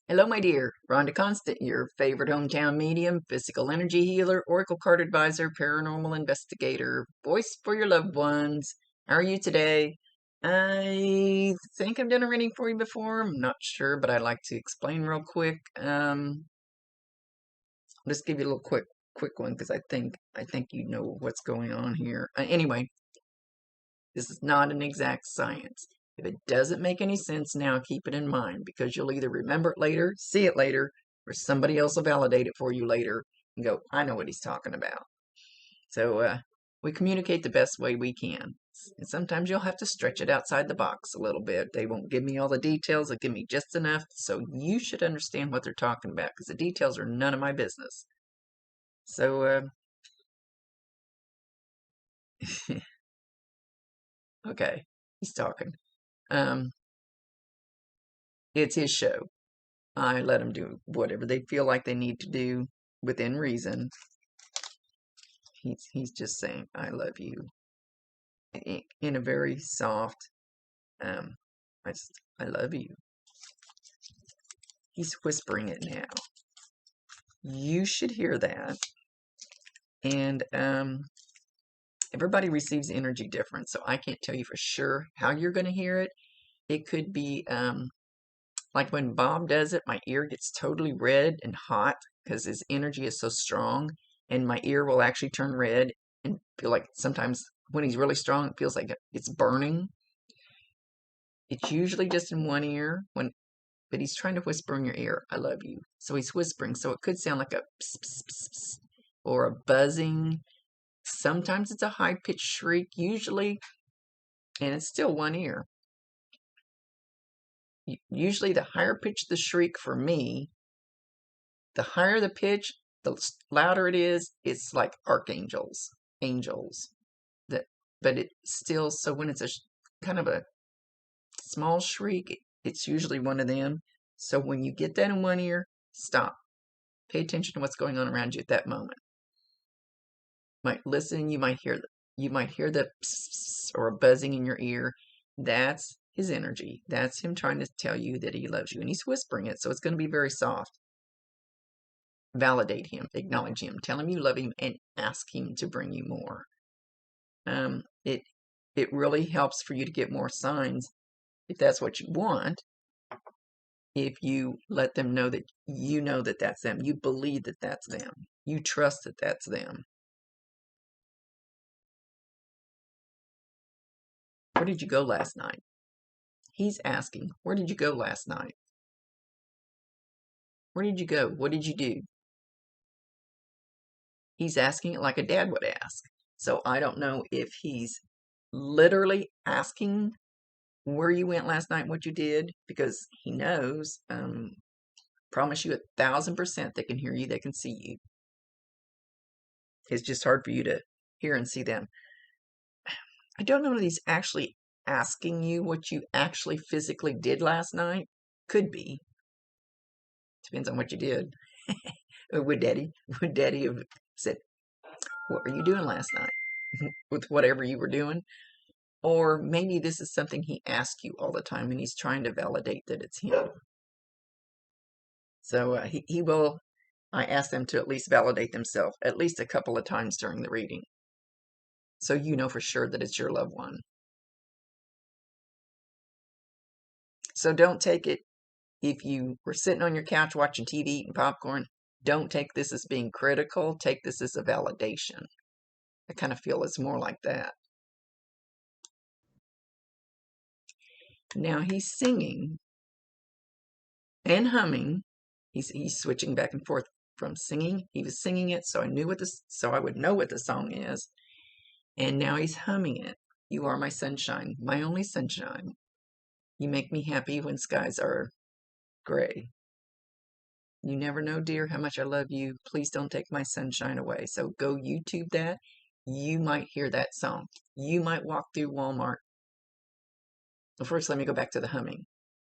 Hello, my dear. Rhonda Constant, your favorite hometown medium, physical energy healer, oracle card advisor, paranormal investigator, voice for your loved ones. How are you today? I think I've done a reading for you before. I'm not sure, but I'd like to explain real quick. I'll just give you a little quick one because I think you know what's going on here. Anyway, this is not an exact science. If it doesn't make any sense now, keep it in mind because you'll either remember it later, see it later, or somebody else will validate it for you later and go, I know what he's talking about. So we communicate the best way we can. And sometimes you'll have to stretch it outside the box a little bit. They won't give me all the details, they'll give me just enough so you should understand what they're talking about because the details are none of my business. So, okay, he's talking. It's his show. I let them do whatever they feel like they need to do within reason. He's just saying, I love you in a very soft, I love you. He's whispering it now. You should hear that. And everybody receives energy different, so I can't tell you for sure how you're going to hear it. It could be like when Bob does it, my ear gets totally red and hot because his energy is so strong, and my ear will actually turn red and feel like sometimes when he's really strong, it feels like it's burning. It's usually just in one ear, but he's trying to whisper in your ear, I love you. So he's whispering, so it could sound like a pss, pss, pss, pss, or a buzzing. Sometimes it's a high-pitched shriek, usually, and it's still one ear. Usually the higher pitch the shriek for me, the higher the pitch, the louder it is. It's like archangels, angels. But it's still, so when it's a kind of a small shriek, it's usually one of them. So when you get that in one ear, stop. Pay attention to what's going on around you at that moment. You might listen, you might hear the pss or a buzzing in your ear. That's his energy. That's him trying to tell you that he loves you, and he's whispering it, so it's going to be very soft. Validate him, acknowledge him, tell him you love him, and ask him to bring you more. It really helps for you to get more signs if that's what you want. If you let them know that you know that that's them, you believe that that's them, you trust that that's them. Where did you go last night? He's asking, where did you go last night? Where did you go? What did you do? He's asking it like a dad would ask. So I don't know if he's literally asking where you went last night and what you did, because he knows. Promise you 1,000% they can hear you, they can see you. It's just hard for you to hear and see them. I don't know if he's actually asking you what you actually physically did last night. Could be. Depends on what you did. Would Daddy have said, what were you doing last night? With whatever you were doing? Or maybe this is something he asks you all the time and he's trying to validate that it's him. So he will, I ask them to at least validate themselves at least a couple of times during the reading, so you know for sure that it's your loved one. So don't take it, if you were sitting on your couch watching TV eating popcorn, don't take this as being critical. Take this as a validation. I kind of feel it's more like that. Now he's singing and humming. He's switching back and forth from singing. He was singing it, so I would know what the song is. And now he's humming it. You are my sunshine, my only sunshine. You make me happy when skies are gray. You never know, dear, how much I love you. Please don't take my sunshine away. So go YouTube that. You might hear that song. You might walk through Walmart. Well, first, let me go back to the humming.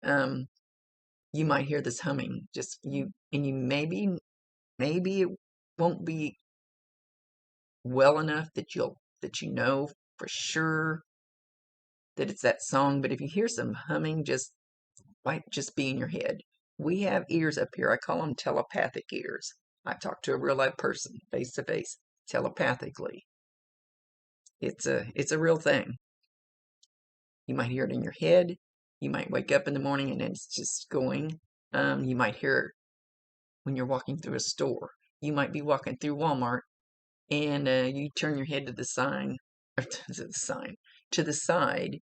You might hear this humming. Maybe it won't be well enough that you know for sure that it's that song. But if you hear some humming, just be in your head. We have ears up here. I call them telepathic ears. I talk to a real live person face to face, telepathically. It's a real thing. You might hear it in your head. You might wake up in the morning and it's just going. You might hear it when you're walking through a store. You might be walking through Walmart and you turn your head to the sign, or to the side,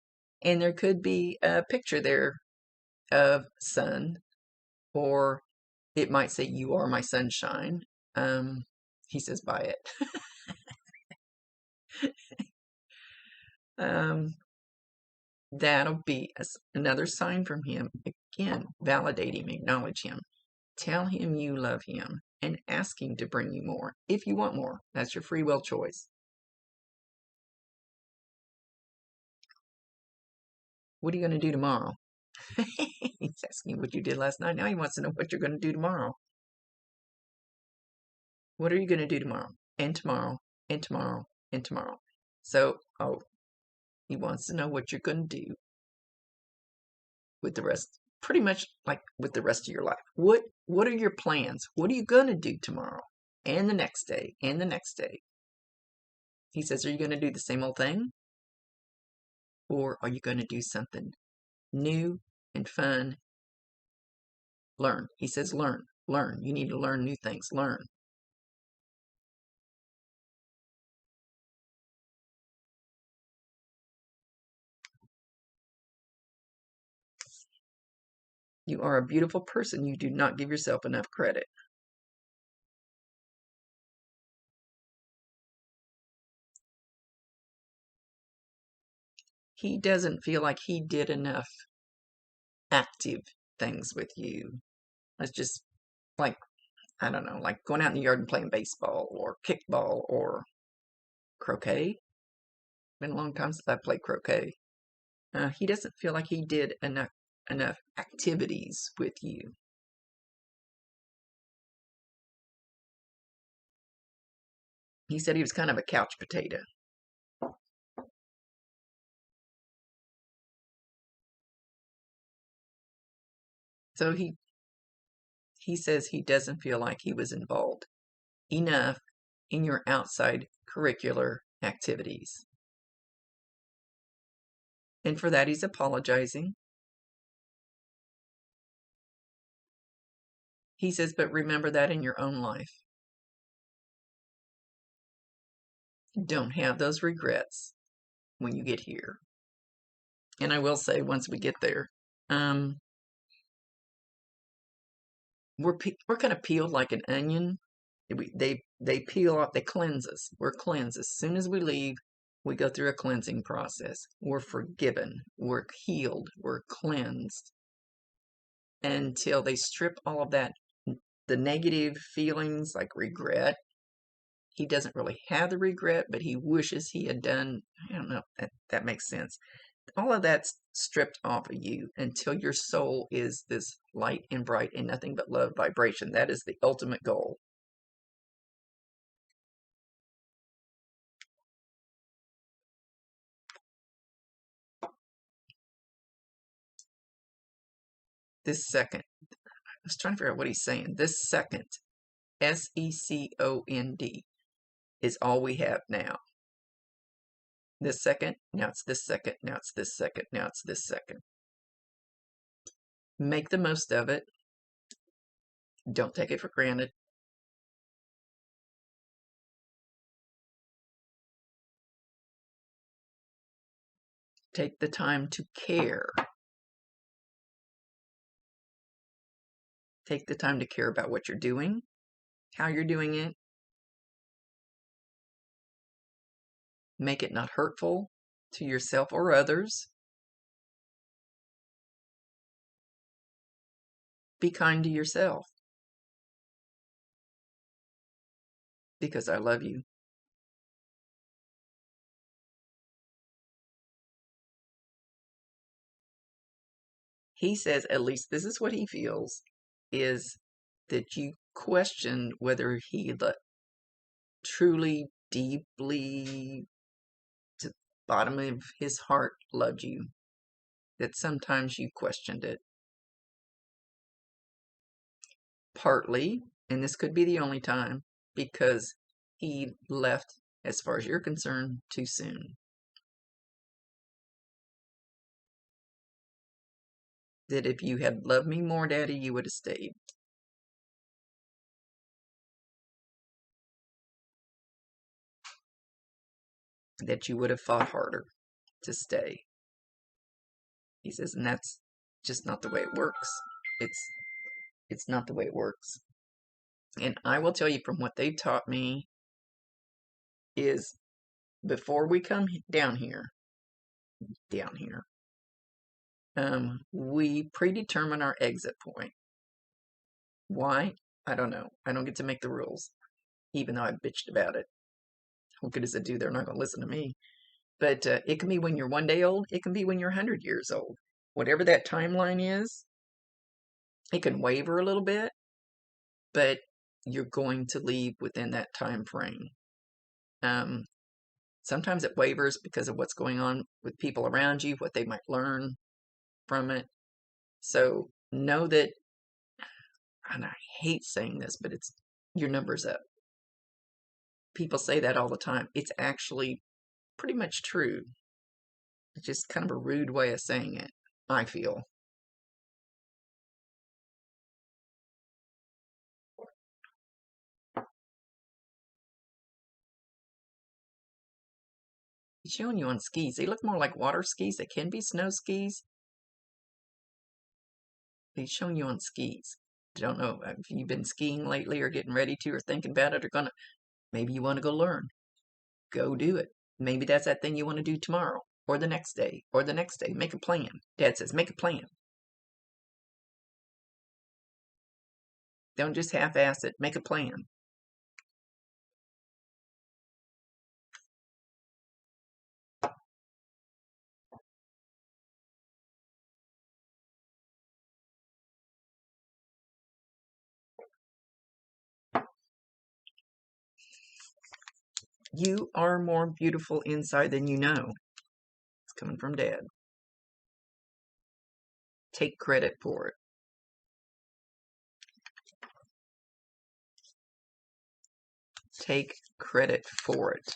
and there could be a picture there of sun, or it might say, "You are my sunshine." He says, "Buy it." That'll be another sign from him. Again, validate him, acknowledge him, tell him you love him, and ask him to bring you more if you want more. That's your free will choice. What are you going to do tomorrow? He's asking what you did last night. Now he wants to know what you're going to do tomorrow. What are you going to do tomorrow? And tomorrow, and tomorrow, and tomorrow. So, he wants to know what you're going to do with the rest, pretty much like with the rest of your life. What are your plans? What are you going to do tomorrow? And the next day, and the next day. He says, are you going to do the same old thing? Or are you going to do something new and fun? Learn. He says, learn. Learn. You need to learn new things. Learn. You are a beautiful person. You do not give yourself enough credit. He doesn't feel like he did enough active things with you. It's just like, I don't know, like going out in the yard and playing baseball or kickball or croquet. Been a long time since I played croquet. He doesn't feel like he did enough activities with you. He said he was kind of a couch potato. So he says he doesn't feel like he was involved enough in your outside curricular activities. And for that, he's apologizing. He says, but remember that in your own life. Don't have those regrets when you get here. And I will say, once we get there, we're kind of peeled like an onion. They peel off, they cleanse us. We're cleansed as soon as we leave. We go through a cleansing process. We're forgiven. We're healed. We're cleansed until they strip all of that, the negative feelings like regret. He doesn't really have the regret, but he wishes he had done. I don't know if that makes sense. All of that's stripped off of you until your soul is this light and bright and nothing but love vibration. That is the ultimate goal. This second, I was trying to figure out what he's saying. This second, SECOND, is all we have now. This second, now it's this second, now it's this second, now it's this second. Make the most of it. Don't take it for granted. Take the time to care. Take the time to care about what you're doing, how you're doing it. Make it not hurtful to yourself or others. Be kind to yourself. Because I love you. He says, at least this is what he feels, is that you question whether he truly, deeply, to the bottom of his heart loved you. That sometimes you questioned it. partly, and this could be the only time, because he left, as far as you're concerned, too soon. That if you had loved me more, Daddy, you would have stayed. That you would have fought harder to stay. He says, and that's just not the way it works. It's not the way it works. And I will tell you from what they taught me is before we come down here, we predetermine our exit point. Why? I don't know. I don't get to make the rules, even though I've bitched about it. What good does it do? They're not going to listen to me. But it can be when you're 1 day old. It can be when you're 100 years old. Whatever that timeline is, it can waver a little bit, but you're going to leave within that time frame. Sometimes it wavers because of what's going on with people around you, what they might learn from it. So know that, and I hate saying this, but it's your number's up. People say that all the time. It's actually pretty much true. It's just kind of a rude way of saying it, I feel. He's showing you on skis. They look more like water skis. They can be snow skis. He's showing you on skis. I don't know if you've been skiing lately or getting ready to or thinking about it or gonna, maybe you want to go learn. Go do it. Maybe that's that thing you want to do tomorrow or the next day or the next day. Make a plan. Dad says, make a plan. Don't just half-ass it. Make a plan. You are more beautiful inside than you know. It's coming from Dad. Take credit for it. Take credit for it.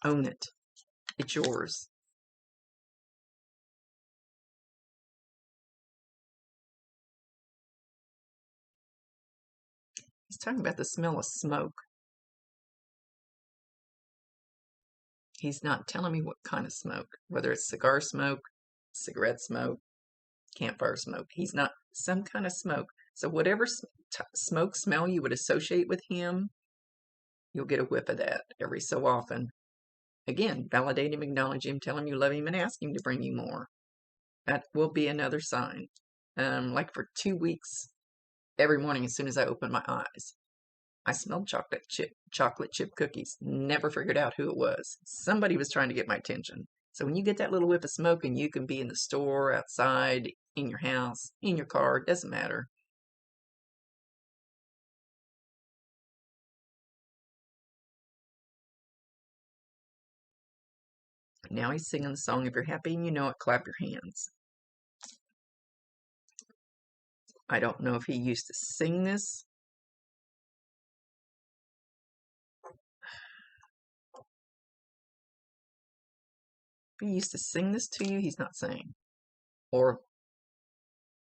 Own it. It's yours. He's talking about the smell of smoke. He's not telling me what kind of smoke, whether it's cigar smoke, cigarette smoke, campfire smoke. He's not some kind of smoke. So whatever smoke smell you would associate with him, you'll get a whiff of that every so often. Again, validate him, acknowledge him, tell him you love him, and ask him to bring you more. That will be another sign. Like for 2 weeks, every morning as soon as I open my eyes, I smelled chocolate chip cookies. Never figured out who it was. Somebody was trying to get my attention. So when you get that little whiff of smoke, and you can be in the store, outside, in your house, in your car, it doesn't matter. Now he's singing the song. If you're happy and you know it, clap your hands. I don't know if he used to sing this. If he used to sing this to you, he's not saying. Or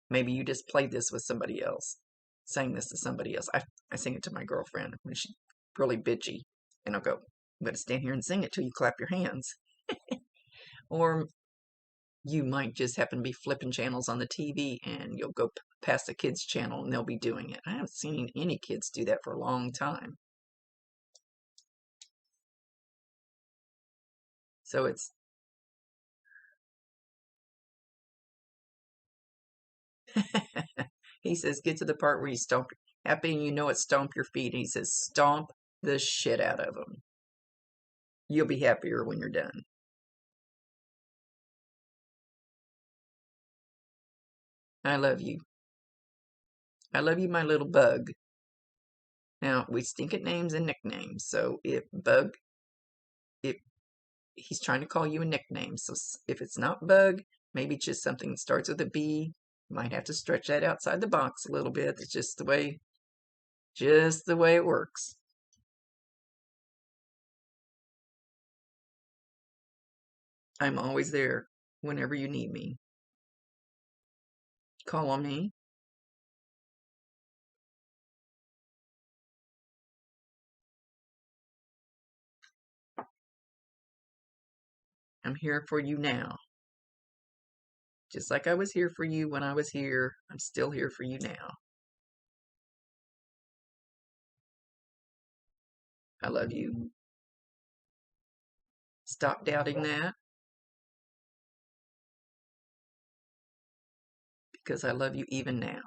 maybe you just played this with somebody else, sang this to somebody else. I sing it to my girlfriend when she's really bitchy. And I'll go, I'm going to stand here and sing it till you clap your hands. Or you might just happen to be flipping channels on the TV and you'll go past the kids' channel and they'll be doing it. I haven't seen any kids do that for a long time. So it's he says, get to the part where you stomp, happy and you know it, stomp your feet. And he says, stomp the shit out of them. You'll be happier when you're done. I love you. I love you, my little bug. Now, we stink at names and nicknames. So if Bug, if he's trying to call you a nickname. So if it's not Bug, maybe it's just something that starts with a B. Might have to stretch that outside the box a little bit. It's just the way it works. I'm always there whenever you need me. Call on me. I'm here for you now. Just like I was here for you when I was here, I'm still here for you now. I love you. Stop doubting that, because I love you even now,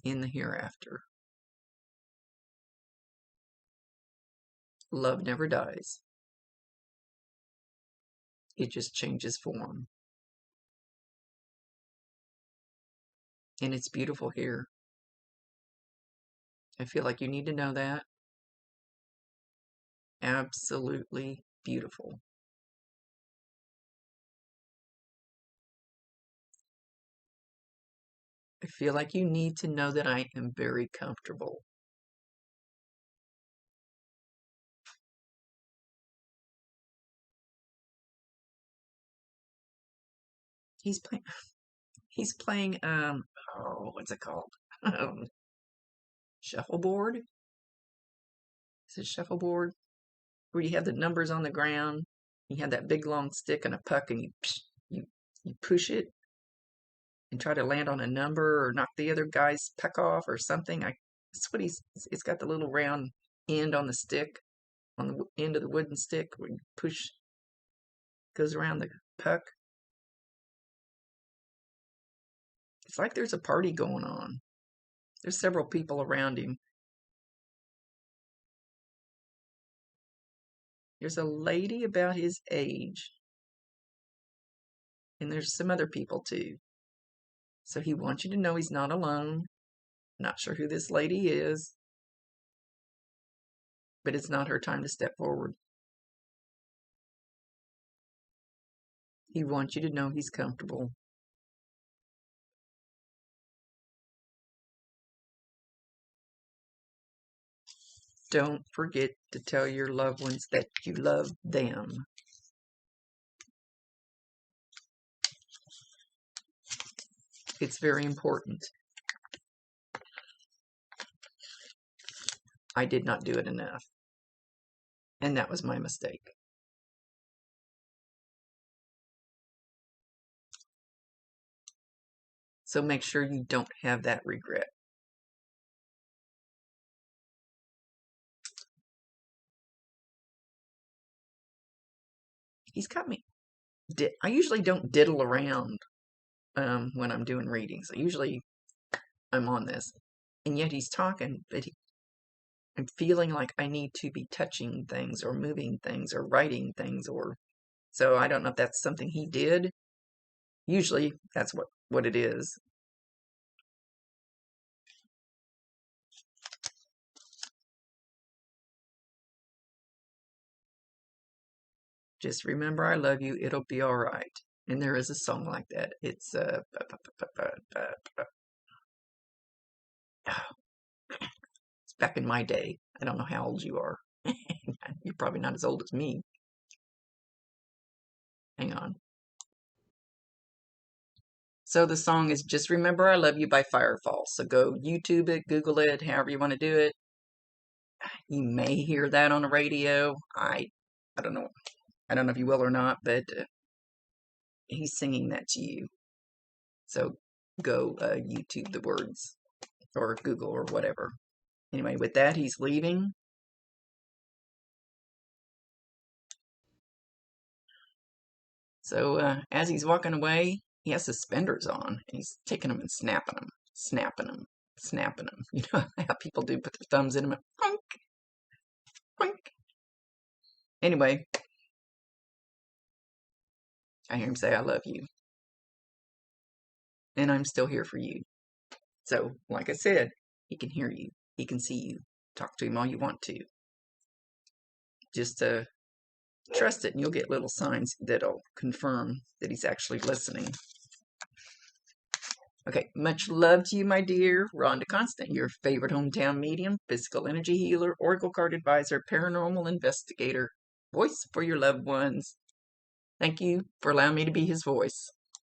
in the hereafter. Love never dies. It just changes form. And it's beautiful here. I feel like you need to know that. Absolutely beautiful. I feel like you need to know that I am very comfortable. He's playing what's it called? Shuffleboard? Is it shuffleboard? Where you have the numbers on the ground, you have that big long stick and a puck, and you push it and try to land on a number or knock the other guy's puck off or something. That's what it's got the little round end on the stick, on the end of the wooden stick where you push, goes around the puck. It's like there's a party going on. There's several people around him. There's a lady about his age. And there's some other people too. So he wants you to know he's not alone. Not sure who this lady is, but it's not her time to step forward. He wants you to know he's comfortable. Don't forget to tell your loved ones that you love them. It's very important. I did not do it enough, and that was my mistake. So make sure you don't have that regret. He's got me. I usually don't diddle around when I'm doing readings. I'm on this, and yet he's talking, but I'm feeling like I need to be touching things or moving things or writing things, or so I don't know if that's something he did. Usually that's what it is. Just remember I love you, it'll be all right. And there is a song like that. It's it's back in my day. I don't know how old you are. You're probably not as old as me. Hang on. So the song is Just Remember I Love You by Firefall. So go YouTube it, Google it, however you want to do it. You may hear that on the radio. I don't know. I don't know if you will or not, but he's singing that to you. So go YouTube the words or Google or whatever. Anyway, with that, he's leaving. So as he's walking away, he has suspenders on. And he's taking them and snapping them, snapping them, snapping them. You know how people do, put their thumbs in them and boink, boink. Anyway, I hear him say, I love you. And I'm still here for you. So, like I said, he can hear you. He can see you. Talk to him all you want to. Just trust it, and you'll get little signs that'll confirm that he's actually listening. Okay, much love to you, my dear. Rhonda Constant, your favorite hometown medium, physical energy healer, oracle card advisor, paranormal investigator, voice for your loved ones. Thank you for allowing me to be his voice.